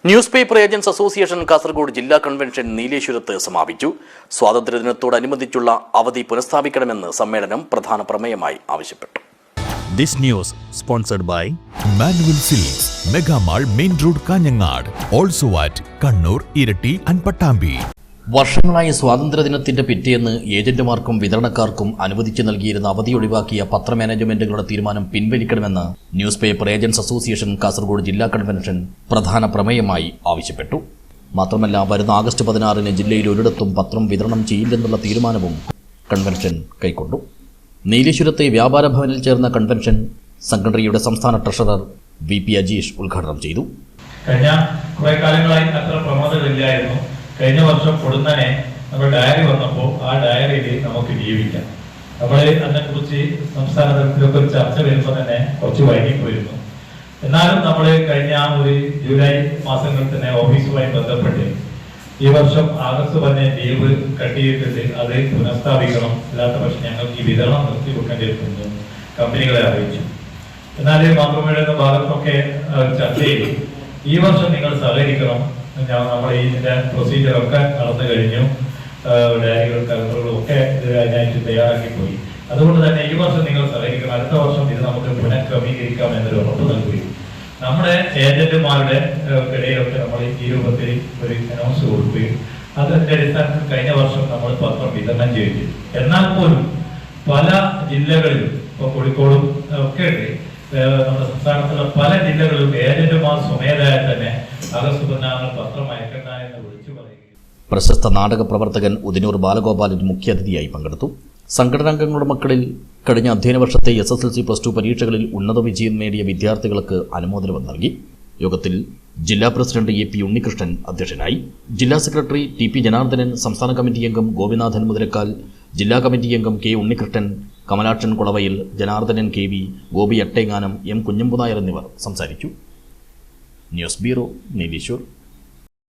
News paper agents association Kasaragod ജില്ലാ convention നീലേശ്വരത്ത് സമാപിച്ചു. സ്വാതന്ത്ര്യദിനത്തോടനുബന്ധിച്ചുള്ള അവധി പുനഃസ്ഥാപിക്കണമെന്ന് സമ്മേളനം പ്രധാന പ്രമേയമായി ആവശ്യപ്പെട്ടു. This news sponsored by Manual Silks, Mega Mall, Main Road, Kanyangad, also at Kannur, Irati and Pattambi. വർഷങ്ങളായി സ്വാതന്ത്ര്യദിനത്തിന്റെ പിറ്റേന്ന് ഏജന്റുമാർക്കും വിതരണക്കാർക്കും അനുവദിച്ചു നൽകിയിരുന്ന അവധി ഒഴിവാക്കിയ പത്ര മാനേജ്മെന്റുകളുടെ തീരുമാനം പിൻവലിക്കണമെന്ന് news paper agents association Kasaragod ജില്ലാ കൺവെൻഷൻ പ്രധാന പ്രമേയമായി ആവശ്യപ്പെട്ടു. മാത്രമല്ല, വരുന്ന ആഗസ്റ്റ് 16-ന് ജില്ലയിൽ ഒരിടത്തും പത്രം വിതരണം ചെയ്യില്ലെന്നുള്ള തീരുമാനവും കൺവെൻഷൻ കൈക്കൊണ്ടു. നീലേശ്വരത്തെ വ്യാപാര ഭവനിൽ ചേർന്ന കൺവെൻഷൻ സംഘടനയുടെ സംസ്ഥാന ട്രഷറർ VP അജീഷ് ഉദ്ഘാടനം ചെയ്തു. കഴിഞ്ഞ കുറെ കാലങ്ങളായി അത്ര പ്രമാദമില്ലായിരുന്നു. കഴിഞ്ഞ വർഷം പൊടുന്നനെ നമ്മുടെ ഡയറി വന്നപ്പോൾ ആ ഡയറിയിൽ നമുക്ക് ജീവിക്കാം. നമ്മൾ അതിനെക്കുറിച്ച് സംസ്ഥാന തലത്തിലൊക്കെ ഒരു ചർച്ച വരുമ്പോൾ തന്നെ കുറച്ച് വൈകിപ്പോയിരുന്നു. എന്നാലും നമ്മൾ കഴിഞ്ഞ ഒരു ജൂലൈ മാസങ്ങളിൽ തന്നെ ഓഫീസുമായി ബന്ധപ്പെട്ട് ഈ വർഷം ആഗസ്റ്റ് 15 ലീവ് കട്ട് ചെയ്തിട്ട് അത് പുനഃസ്ഥാപിക്കണം, അല്ലാത്ത പക്ഷം ഞങ്ങൾക്ക് ഈ വിതരണം നിർത്തിവെക്കേണ്ടിയിരിക്കുന്നു കമ്പനികളെ അറിയിച്ചു. എന്നാൽ മാതൃഭൂമിയുടെ ഭാഗത്തൊക്കെ ചർച്ച ചെയ്തു. ഈ വർഷം നിങ്ങൾ സഹകരിക്കണം, നമ്മൾ ഇതിന്റെ പ്രൊസീജിയറൊക്കെ നടന്നു കഴിഞ്ഞു, ഡയറികൾ കലണ്ടറുകളും ഒക്കെ അതിനായിട്ട് തയ്യാറാക്കി പോയി. അതുകൊണ്ട് തന്നെ ഈ വർഷം നിങ്ങൾ സഹകരിക്കണം, അടുത്ത വർഷം ഇത് നമുക്ക് പുനഃക്രമീകരിക്കാം എന്നൊരു ഉറപ്പ് നൽകുകയും നമ്മുടെ ഏജന്റുമാരുടെ ഇടയിലൊക്കെ നമ്മൾ ഈ രൂപത്തിൽ ഒരു അനൗൺസ് കൊടുക്കുകയും അതിന്റെ അടിസ്ഥാനത്തിൽ കഴിഞ്ഞ വർഷം നമ്മൾ പത്രം വിതരണം ചെയ്തു. എന്നാൽ പോലും പല ജില്ലകളിലും, ഇപ്പോൾ കോഴിക്കോടും ഒക്കെ ഉണ്ട്, നമ്മുടെ സംസ്ഥാനത്തുള്ള പല ജില്ലകളിലും ഏജന്റുമാർ സ്വമേധയാ തന്നെ ആഗസ്റ്റ് 16 പത്രം അയക്കണ്ട എന്ന് വിളിച്ചു പറയുകയും. പ്രശസ്ത നാടക പ്രവർത്തകൻ ഉദിനൂർ ബാലഗോപാലൻ മുഖ്യാതിഥിയായി പങ്കെടുത്തു. സംഘടനാംഗങ്ങളുടെ മക്കളിൽ കഴിഞ്ഞ അധ്യയന വർഷത്തെ SSLC +2 പരീക്ഷകളിൽ ഉന്നത വിജയം നേടിയ വിദ്യാർത്ഥികൾക്ക് അനുമോദനം നൽകി. യോഗത്തിൽ ജില്ലാ പ്രസിഡന്റ് AP ഉണ്ണികൃഷ്ണൻ അധ്യക്ഷനായി. ജില്ലാ സെക്രട്ടറി TP ജനാർദ്ദനൻ, സംസ്ഥാന കമ്മിറ്റി അംഗം ഗോപിനാഥൻ മുതലക്കാൽ, ജില്ലാ കമ്മിറ്റി അംഗം K Unnikrishnan, Kamalakshan കുളവയിൽ, Janardhanan KV, Gopi Attenganam, M കുഞ്ഞമ്പുനായർ എന്നിവർ സംസാരിച്ചു. News bureau, Nileshwar.